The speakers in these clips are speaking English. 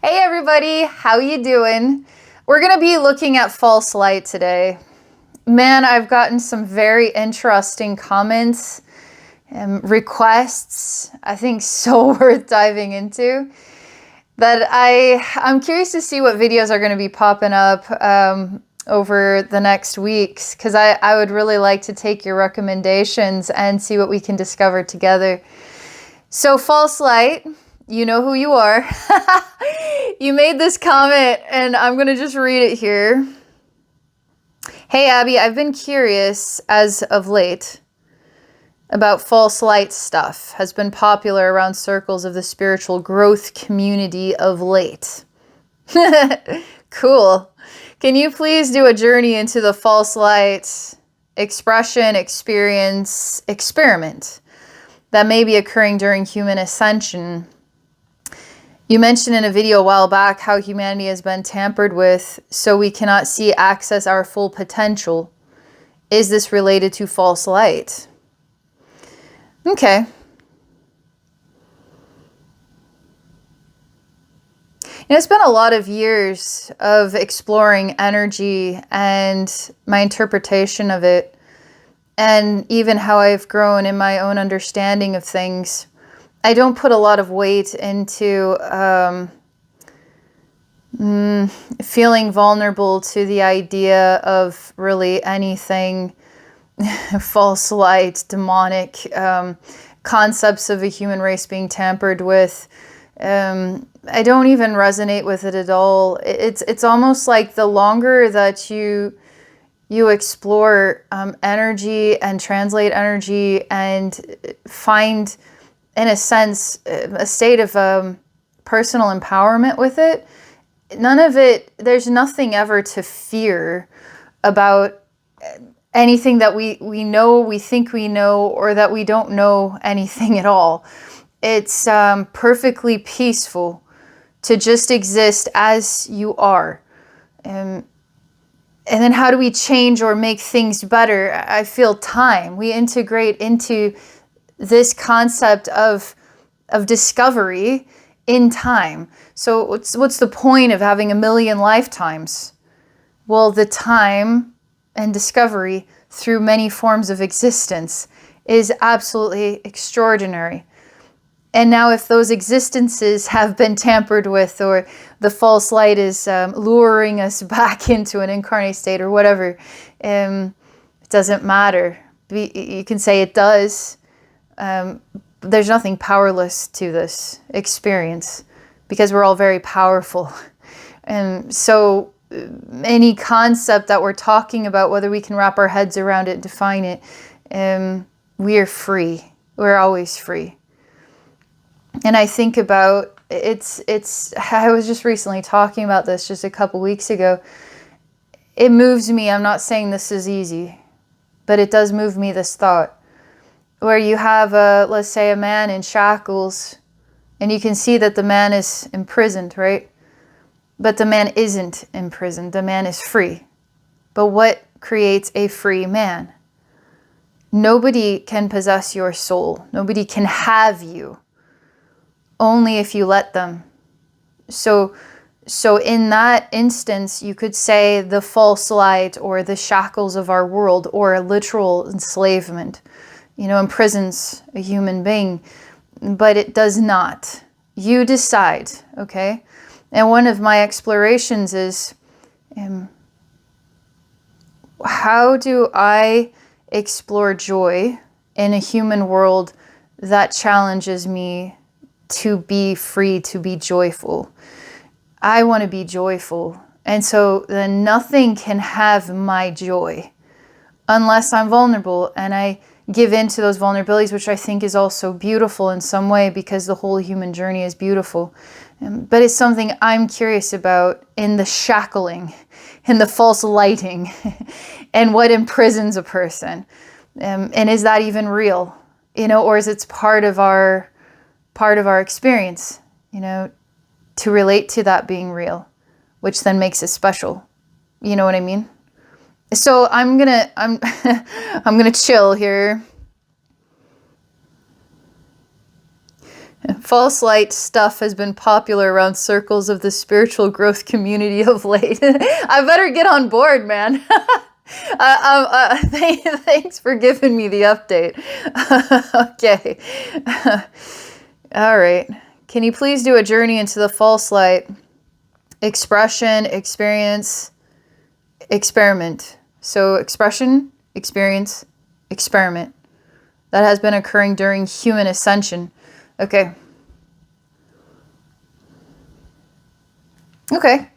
Hey everybody, how you doing? We're going to be looking at false light today. Man, I've gotten some very interesting comments and requests, I think so worth diving into, that I'm curious to see what videos are going to be popping up over the next weeks, because I would really like to take your recommendations and see what we can discover together. So false light, you know who you are. You made this comment and I'm going to just read it here. Hey Abby, I've been curious as of late about false light stuff. Has been popular around circles of the spiritual growth community of late. Cool. Can you please do a journey into the false light expression, experience, experiment that may be occurring during Human Ascension? You mentioned in a video a while back how humanity has been tampered with so we cannot access our full potential. Is this related to false light? Okay. It's been a lot of years of exploring energy and my interpretation of it, and even how I've grown in my own understanding of things. I don't put a lot of weight into feeling vulnerable to the idea of really anything false light, demonic, concepts of a human race being tampered with. I don't even resonate with it at all. It's almost like the longer that you explore energy and translate energy and find, in a sense, a state of personal empowerment with it, there's nothing ever to fear about anything that we know, we think we know, or that we don't know anything at all. It's perfectly peaceful to just exist as you are. And then how do we change or make things better? I feel time. We integrate into this concept of discovery in time. So what's the point of having a million lifetimes? Well, the time and discovery through many forms of existence is absolutely extraordinary. And now if those existences have been tampered with, or the false light is luring us back into an incarnate state or whatever, it doesn't matter. You can say it does. There's nothing powerless to this experience because we're all very powerful. And so any concept that we're talking about, whether we can wrap our heads around it, define it, we are free. We're always free. And I think about I was just recently talking about this just a couple weeks ago. It moves me. I'm not saying this is easy, but it does move me, this thought, where you have let's say a man in shackles, and you can see that the man is imprisoned, right? But the man isn't imprisoned. The man is free. But what creates a free man? Nobody can possess your soul. Nobody can have you. Only if you let them. So in that instance, you could say the false light or the shackles of our world, or a literal enslavement, imprisons a human being, but it does not. You decide, okay? And one of my explorations is, how do I explore joy in a human world that challenges me to be free, to be joyful? I want to be joyful. And so then nothing can have my joy unless I'm vulnerable and I give in to those vulnerabilities, which I think is also beautiful in some way, because the whole human journey is beautiful. But it's something I'm curious about in the shackling, in the false lighting, and what imprisons a person. And is that even real? Or is it part of our experience, to relate to that being real, which then makes it special. You know what I mean? So I'm gonna chill here. False light stuff has been popular around circles of the spiritual growth community of late. I better get on board, man. Thanks for giving me the update. Okay. All right. Can you please do a journey into the false light? Expression, experience, experiment. So expression, experience, experiment. That has been occurring during Human Ascension. Okay. Okay.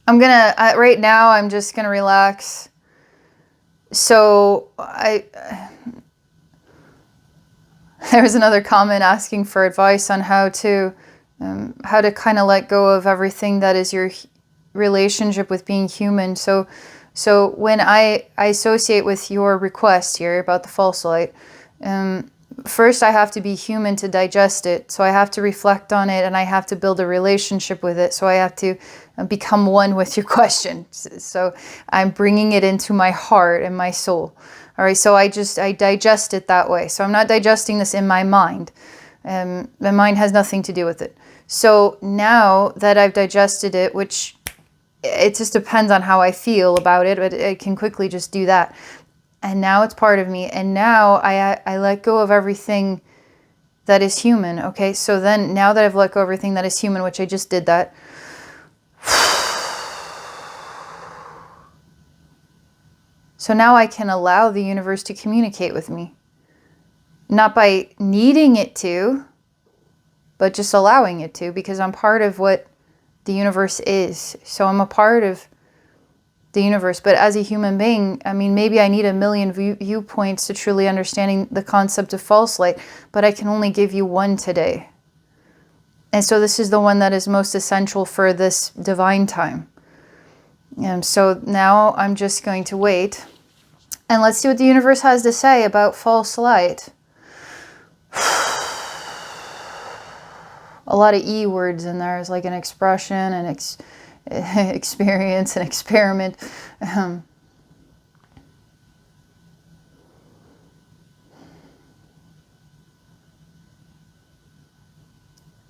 Right now, I'm just gonna relax. So there was another comment asking for advice on how to kind of let go of everything that is your relationship with being human. So when I associate with your request here about the false light, first I have to be human to digest it. So I have to reflect on it, and I have to build a relationship with it. So I have to become one with your question. So I'm bringing it into my heart and my soul. All right, so I digest it that way. So I'm not digesting this in my mind. My mind has nothing to do with it. So now that I've digested it, which it just depends on how I feel about it, but I can quickly just do that. And now it's part of me. And now I let go of everything that is human. Okay, so then now that I've let go of everything that is human, which I just did that. So now I can allow the universe to communicate with me. Not by needing it to, but just allowing it to, because I'm part of what the universe is. So I'm a part of the universe. But as a human being, I mean, maybe I need a million viewpoints to truly understanding the concept of false light, but I can only give you one today. And so this is the one that is most essential for this divine time. And so now I'm just going to wait. And let's see what the universe has to say about false light. A lot of E words in there. It's like an expression, an experience, an experiment.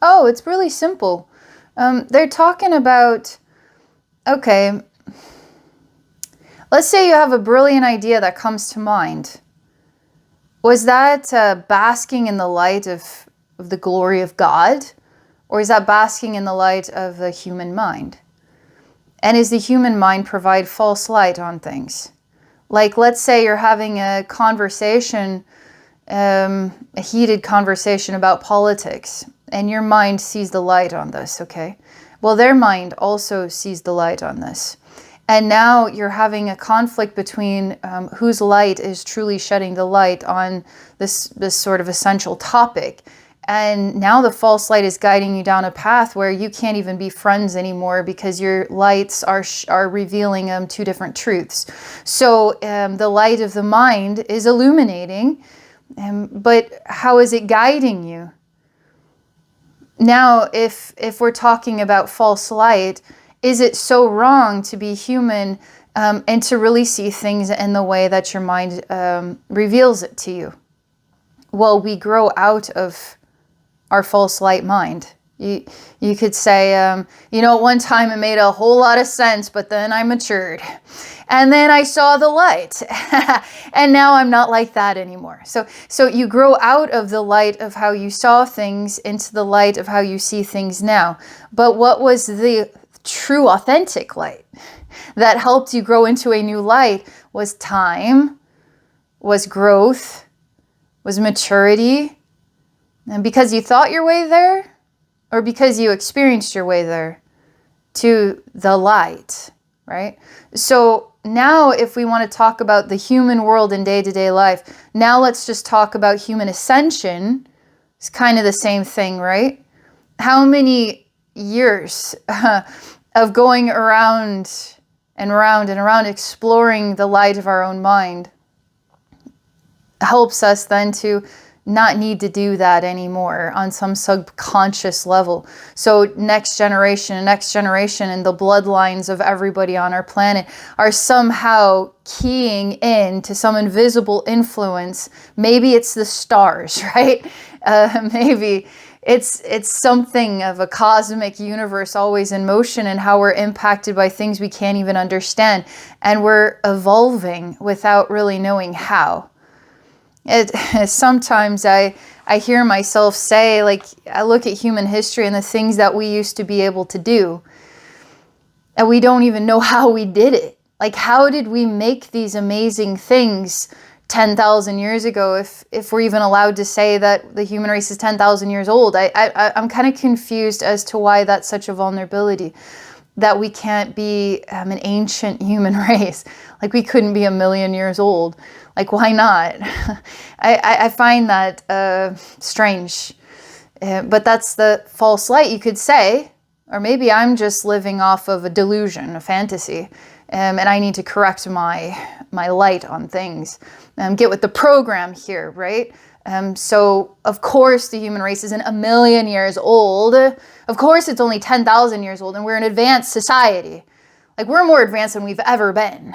Oh, it's really simple. They're talking about, okay, let's say you have a brilliant idea that comes to mind. Was that basking in the light of the glory of God? Or is that basking in the light of the human mind? And is the human mind provide false light on things? Like, let's say you're having a conversation, a heated conversation about politics, and your mind sees the light on this, okay? Well, their mind also sees the light on this. And now you're having a conflict between whose light is truly shedding the light on this sort of essential topic. And now the false light is guiding you down a path where you can't even be friends anymore because your lights are revealing two different truths. So the light of the mind is illuminating, but how is it guiding you? Now, if we're talking about false light, is it so wrong to be human and to really see things in the way that your mind reveals it to you? Well, we grow out of our false light mind. You could say, at one time it made a whole lot of sense, but then I matured. And then I saw the light. And now I'm not like that anymore. So you grow out of the light of how you saw things into the light of how you see things now. But what was the true authentic light that helped you grow into a new light was time, was growth, was maturity. And because you thought your way there, or because you experienced your way there to the light, right? So now if we want to talk about the human world in day-to-day life, now let's just talk about human ascension. It's kind of the same thing, right? How many years of going around and around and around exploring the light of our own mind helps us then to not need to do that anymore on some subconscious level. So next generation and the bloodlines of everybody on our planet are somehow keying in to some invisible influence. Maybe it's the stars, right? Maybe it's something of a cosmic universe always in motion, and how we're impacted by things we can't even understand. And we're evolving without really knowing how. Sometimes I hear myself say, like, I look at human history and the things that we used to be able to do, and we don't even know how we did it. Like, how did we make these amazing things 10,000 years ago, if we're even allowed to say that the human race is 10,000 years old? I'm kind of confused as to why that's such a vulnerability, that we can't be an ancient human race. Like, we couldn't be 1,000,000 years old. Like, why not? I find that strange. But that's the false light, you could say. Or maybe I'm just living off of a delusion, a fantasy. And I need to correct my light on things. Get with the program here, right? So, of course, the human race isn't 1,000,000 years old. Of course, it's only 10,000 years old, and we're an advanced society. Like, we're more advanced than we've ever been.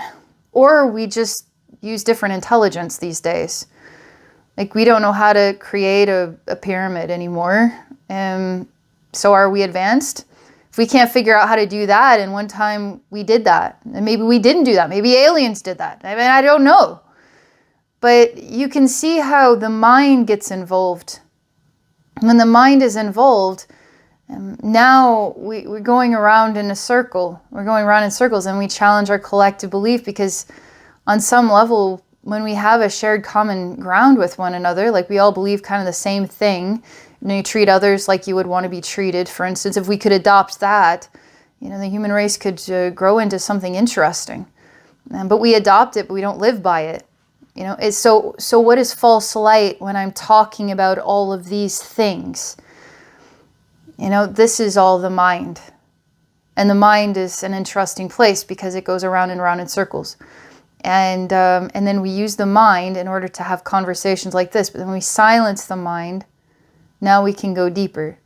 Or we just use different intelligence these days. Like, we don't know how to create a pyramid anymore. So are we advanced? If we can't figure out how to do that, and one time we did that, and maybe we didn't do that, maybe aliens did that. I mean, I don't know. But you can see how the mind gets involved. When the mind is involved, now we're going around in a circle. We're going around in circles, and we challenge our collective belief, because on some level, when we have a shared common ground with one another, like we all believe kind of the same thing, you treat others like you would want to be treated. For instance, if we could adopt that, the human race could grow into something interesting. But we adopt it, but we don't live by it. So what is false light when I'm talking about all of these things? This is all the mind. And the mind is an interesting place because it goes around and around in circles. And then we use the mind in order to have conversations like this. But then we silence the mind. Now we can go deeper.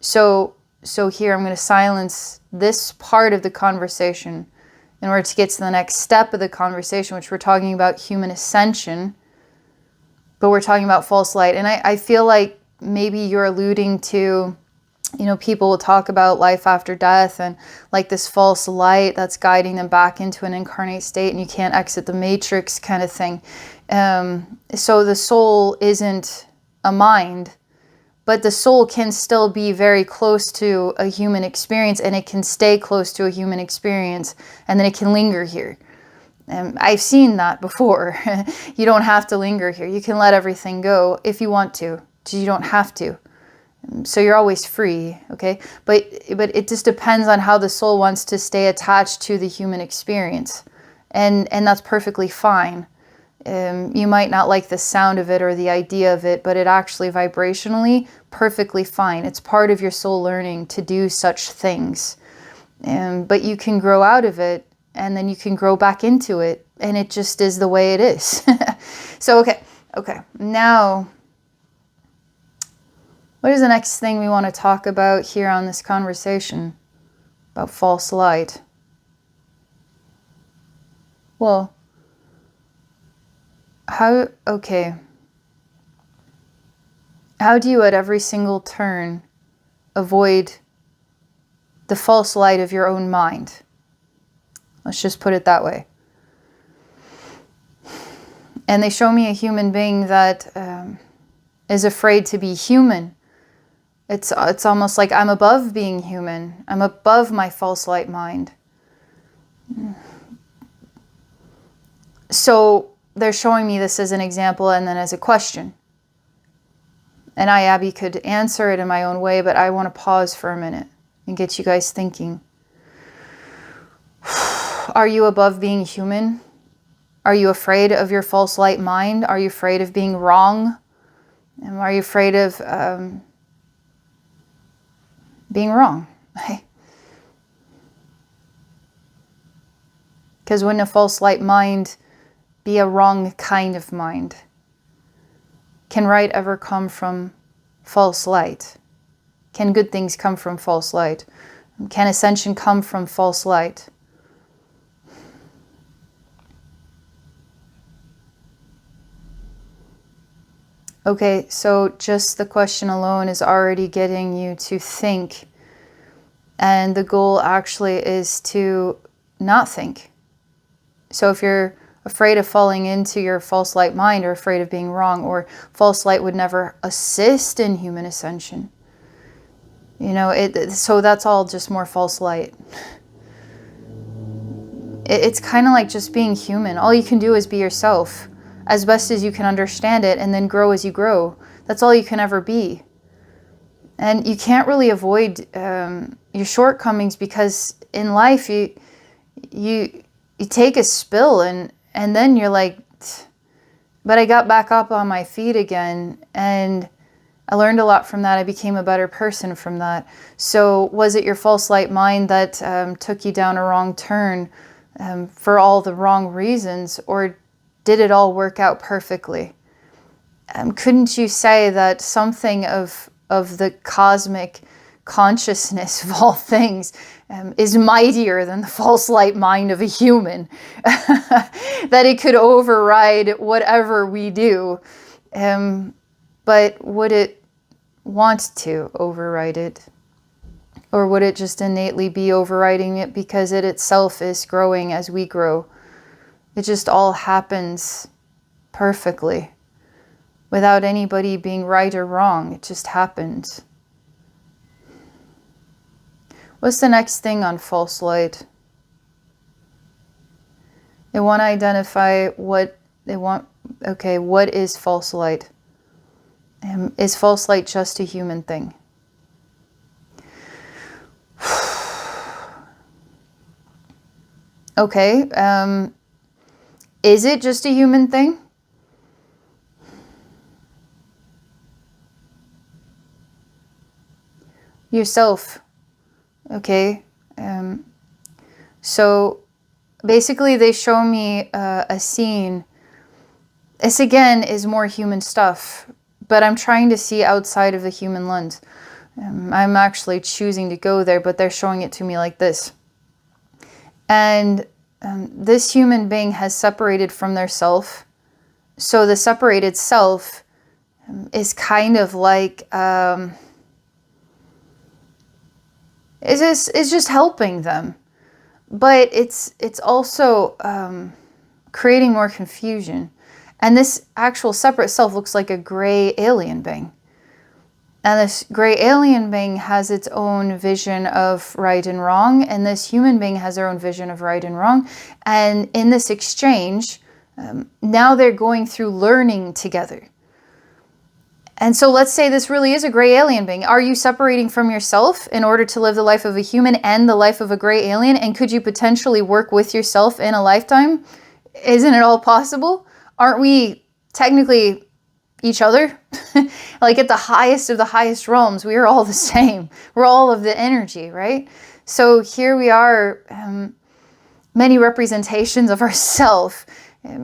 So here I'm going to silence this part of the conversation in order to get to the next step of the conversation, which we're talking about human ascension. But we're talking about false light. And I feel like maybe you're alluding to, people will talk about life after death and like this false light that's guiding them back into an incarnate state, and you can't exit the matrix kind of thing. So the soul isn't a mind, but the soul can still be very close to a human experience, and it can stay close to a human experience, and then it can linger here. I've seen that before. You don't have to linger here. You can let everything go if you want to. You don't have to. So you're always free, okay? But it just depends on how the soul wants to stay attached to the human experience. And that's perfectly fine. You might not like the sound of it or the idea of it, but it actually vibrationally, perfectly fine. It's part of your soul learning to do such things. But you can grow out of it, and then you can grow back into it, and it just is the way it is. So, okay. Now, what is the next thing we want to talk about here on this conversation about false light? Well, how do you at every single turn avoid the false light of your own mind? Let's just put it that way. And they show me a human being that is afraid to be human. It's almost like I'm above being human. I'm above my false light mind. So they're showing me this as an example and then as a question. And I, Abbey, could answer it in my own way, but I want to pause for a minute and get you guys thinking. Are you above being human? Are you afraid of your false light mind? Are you afraid of being wrong? And are you afraid of being wrong? Because wouldn't a false light mind be a wrong kind of mind? Can right ever come from false light? Can good things come from false light? Can ascension come from false light? Okay, so just the question alone is already getting you to think. And the goal actually is to not think. So if you're afraid of falling into your false light mind, or afraid of being wrong, or false light would never assist in human ascension, you know, so that's all just more false light. It's kind of like just being human. All you can do is be yourself as best as you can understand it, and then grow as you grow. That's all you can ever be. And you can't really avoid your shortcomings, because in life you take a spill and then you're like, but I got back up on my feet again, and I learned a lot from that. I became a better person from that. So was it your false light mind that took you down a wrong turn for all the wrong reasons, or did it all work out perfectly? Couldn't you say that something of the cosmic consciousness of all things is mightier than the false light mind of a human? That it could override whatever we do. But would it want to override it? Or would it just innately be overriding it because it itself is growing as we grow? It just all happens perfectly, without anybody being right or wrong. It just happens. What's the next thing on false light? They want to identify what they want. Okay, what is false light? Is false light just a human thing? Okay, is it just a human thing? Yourself. Okay. So basically they show me a scene. This again is more human stuff, but I'm trying to see outside of the human lens. I'm actually choosing to go there, but they're showing it to me like this. And this human being has separated from their self. So the separated self is kind of like, is just helping them. But it's also creating more confusion. And this actual separate self looks like a gray alien being. And this gray alien being has its own vision of right and wrong, and this human being has their own vision of right and wrong. And in this exchange, now they're going through learning together. And so let's say this really is a gray alien being. Are you separating from yourself in order to live the life of a human and the life of a gray alien? And could you potentially work with yourself in a lifetime? Isn't it all possible? Aren't we technically each other? Like at the highest of the highest realms, we are all the same. We're all of the energy, right? So here we are, many representations of ourself.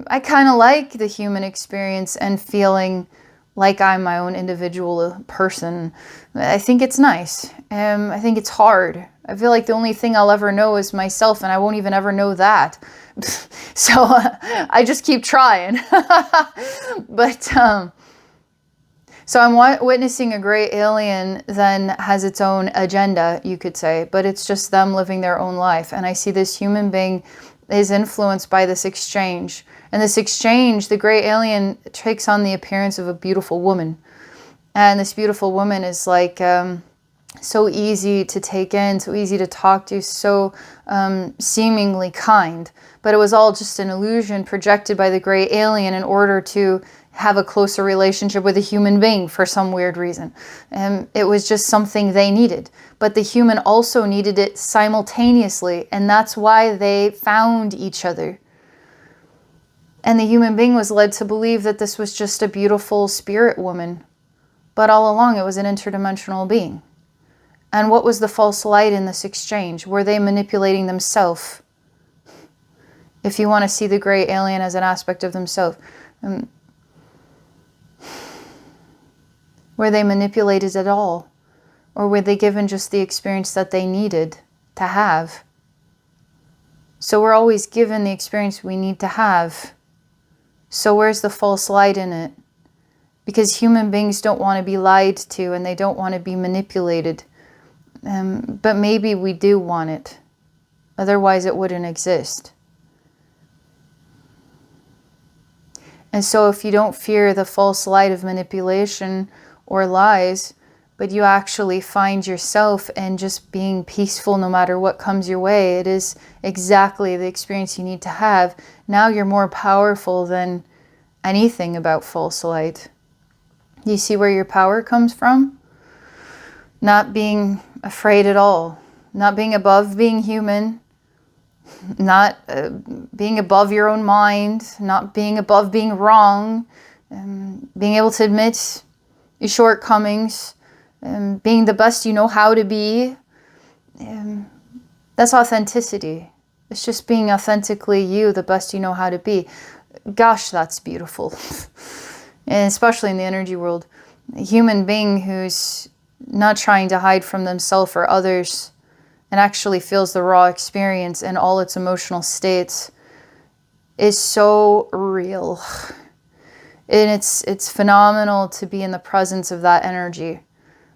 I kind of like the human experience and feeling like I'm my own individual person. I think it's nice. I think it's hard. I feel like the only thing I'll ever know is myself, and I won't even ever know that. So I just keep trying. But so I'm witnessing a gray alien then has its own agenda, you could say, but it's just them living their own life. And I see this human being is influenced by this exchange. And this exchange, the gray alien takes on the appearance of a beautiful woman. And this beautiful woman is like so easy to take in, so easy to talk to, so seemingly kind. But it was all just an illusion projected by the gray alien in order to have a closer relationship with a human being for some weird reason. It was just something they needed. But the human also needed it simultaneously, and that's why they found each other. And the human being was led to believe that this was just a beautiful spirit woman. But all along it was an interdimensional being. And what was the false light in this exchange? Were they manipulating themselves? If you want to see the gray alien as an aspect of themselves. Were they manipulated at all? Or were they given just the experience that they needed to have? So we're always given the experience we need to have. So where's the false light in it? Because human beings don't want to be lied to and they don't want to be manipulated. But maybe we do want it. Otherwise it wouldn't exist. And so if you don't fear the false light of manipulation or lies, but you actually find yourself in just being peaceful no matter what comes your way, it is exactly the experience you need to have. Now you're more powerful than anything about false light. You see where your power comes from? Not being afraid at all. Not being above being human. Not being above your own mind. Not being above being wrong. Being able to admit your shortcomings. Being the best you know how to be. That's authenticity. It's just being authentically you, the best you know how to be. Gosh, that's beautiful. And especially in the energy world. A human being who's not trying to hide from themselves or others and actually feels the raw experience in all its emotional states is so real. And it's phenomenal to be in the presence of that energy.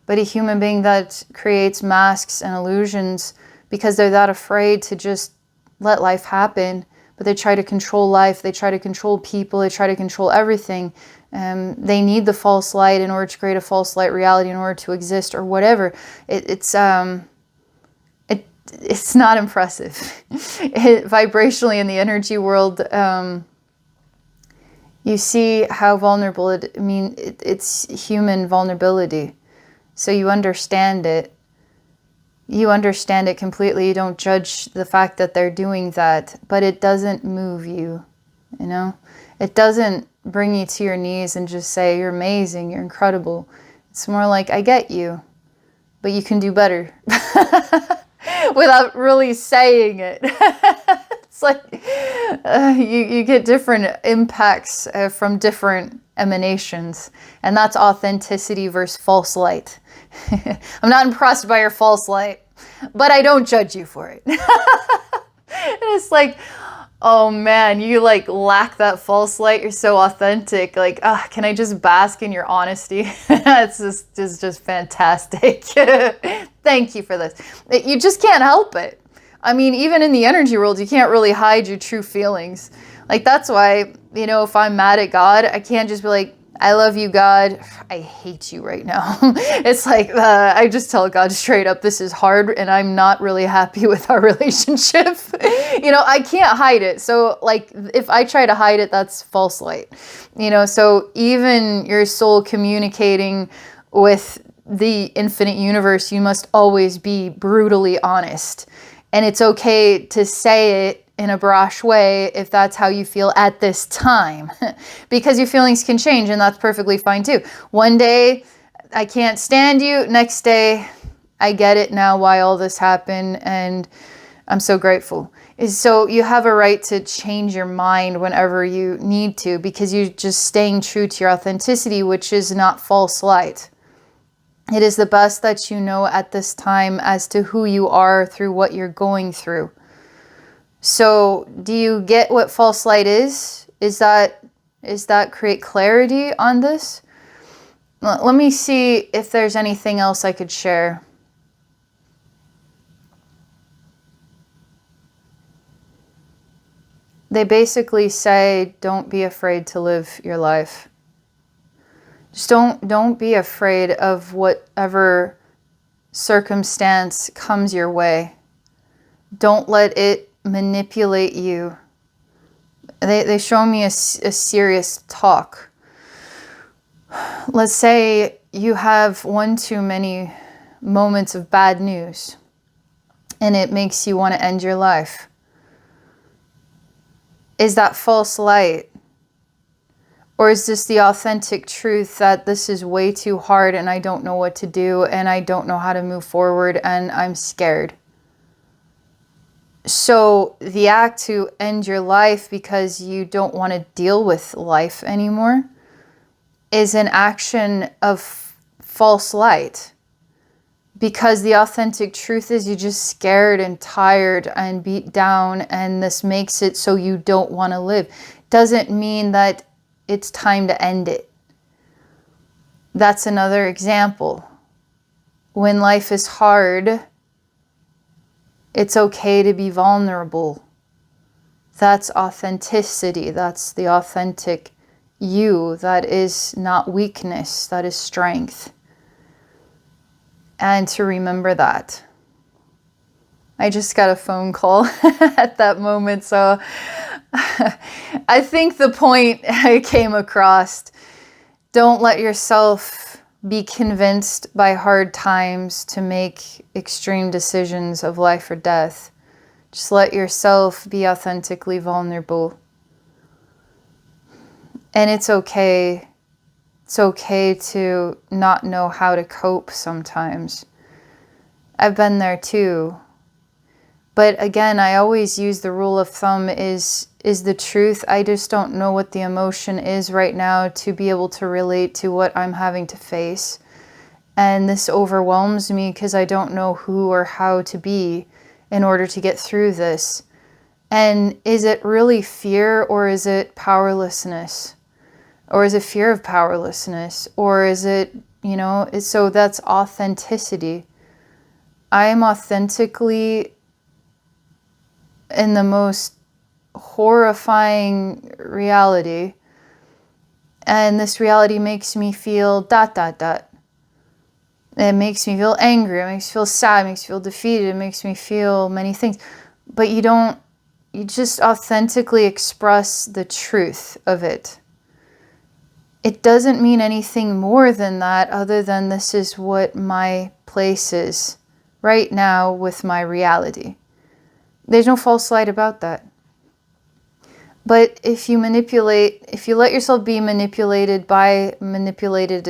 But a human being that creates masks and illusions because they're that afraid to just let life happen, but they try to control life, they try to control people, they try to control everything. They need the false light in order to create a false light reality in order to exist or whatever. It's not impressive. Vibrationally in the energy world, you see how vulnerable it's human vulnerability. So you understand it. You understand it completely. You don't judge the fact that they're doing that, but it doesn't move you, you know? It doesn't bring you to your knees and just say, you're amazing, you're incredible. It's more like, I get you, but you can do better. Without really saying it. It's like you get different impacts from different emanations. And that's authenticity versus false light. I'm not impressed by your false light, but I don't judge you for it. And it's like, oh man, you like lack that false light. You're so authentic. Like, can I just bask in your honesty? It's just fantastic. Thank you for this. You just can't help it. I mean, even in the energy world, you can't really hide your true feelings. Like, that's why, you know, if I'm mad at God, I can't just be like, I love you, God. I hate you right now. It's like, I just tell God straight up, this is hard and I'm not really happy with our relationship. You know, I can't hide it. So like, if I try to hide it, that's false light. You know, so even your soul communicating with the infinite universe, you must always be brutally honest. And it's okay to say it in a brash way if that's how you feel at this time. Because your feelings can change and that's perfectly fine too. One day, I can't stand you. Next day, I get it now why all this happened and I'm so grateful. So you have a right to change your mind whenever you need to because you're just staying true to your authenticity, which is not false light. It is the best that you know at this time as to who you are through what you're going through. So do you get what false light is? Is that create clarity on this? Let me see if there's anything else I could share. They basically say, don't be afraid to live your life. Just don't be afraid of whatever circumstance comes your way. Don't let it manipulate you. They show me a serious talk. Let's say you have one too many moments of bad news and it makes you want to end your life. Is that false light? Or is this the authentic truth that this is way too hard and I don't know what to do and I don't know how to move forward and I'm scared? So the act to end your life because you don't want to deal with life anymore is an action of false light. Because the authentic truth is you're just scared and tired and beat down, and this makes it so you don't want to live. Doesn't mean that it's time to end it. That's another example. When life is hard, it's okay to be vulnerable. That's authenticity. That's the authentic you. That is not weakness. That is strength. And to remember that. I just got a phone call at that moment, so I think the point I came across: don't let yourself be convinced by hard times to make extreme decisions of life or death. Just let yourself be authentically vulnerable. And it's okay. It's okay to not know how to cope sometimes. I've been there too. But again, I always use the rule of thumb is the truth. I just don't know what the emotion is right now to be able to relate to what I'm having to face. And this overwhelms me because I don't know who or how to be in order to get through this. And is it really fear, or is it powerlessness? Or is it fear of powerlessness? Or is it, so that's authenticity. I am authentically in the most horrifying reality. And this reality makes me feel ... It makes me feel angry. It makes me feel sad. It makes me feel defeated. It makes me feel many things. But you just authentically express the truth of it. It doesn't mean anything more than that, other than this is what my place is right now with my reality. There's no false light about that. But if you let yourself be manipulated by manipulative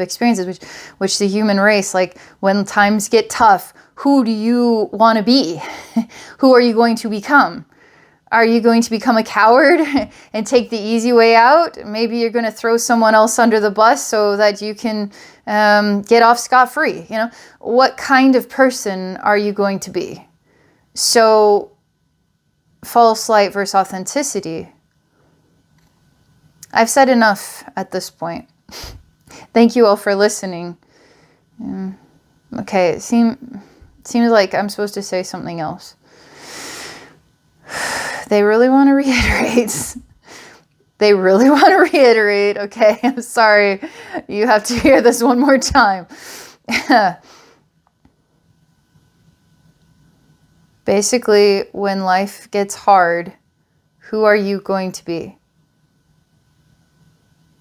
experiences, which the human race, like when times get tough, who do you want to be? Who are you going to become? Are you going to become a coward and take the easy way out? Maybe you're going to throw someone else under the bus so that you can get off scot-free. What kind of person are you going to be? So, false light versus authenticity. I've said enough at this point. Thank you all for listening. Okay, it seems like I'm supposed to say something else. They really want to reiterate. Okay, I'm sorry. You have to hear this one more time. Basically, when life gets hard, who are you going to be?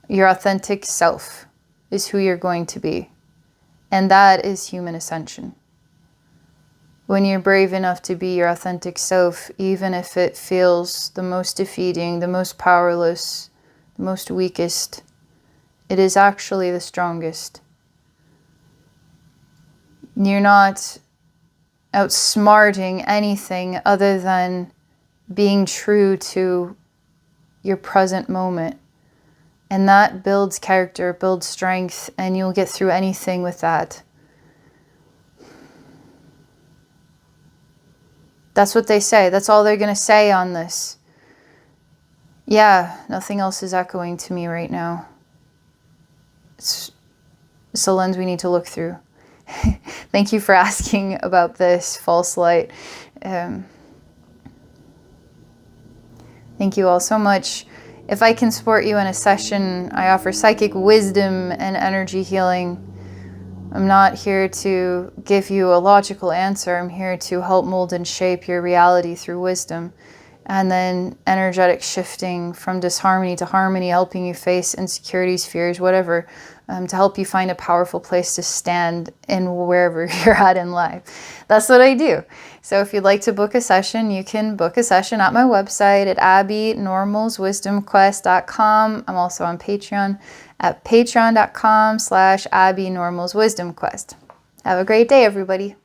Your authentic self is who you're going to be. And that is human ascension. When you're brave enough to be your authentic self, even if it feels the most defeating, the most powerless, the most weakest, it is actually the strongest. You're not outsmarting anything other than being true to your present moment. And that builds character, builds strength, and you'll get through anything with that. That's what they say. That's all they're going to say on this. Yeah, nothing else is echoing to me right now. It's a lens we need to look through. Thank you for asking about this false light. Thank you all so much. If I can support you in a session, I offer psychic wisdom and energy healing. I'm not here to give you a logical answer. I'm here to help mold and shape your reality through wisdom. And then energetic shifting from disharmony to harmony, helping you face insecurities, fears, whatever, to help you find a powerful place to stand in wherever you're at in life. That's what I do. So if you'd like to book a session, you can book a session at my website at abbeynormalswisdomquest.com. I'm also on Patreon at patreon.com/abbeynormalswisdomquest. Have a great day, everybody.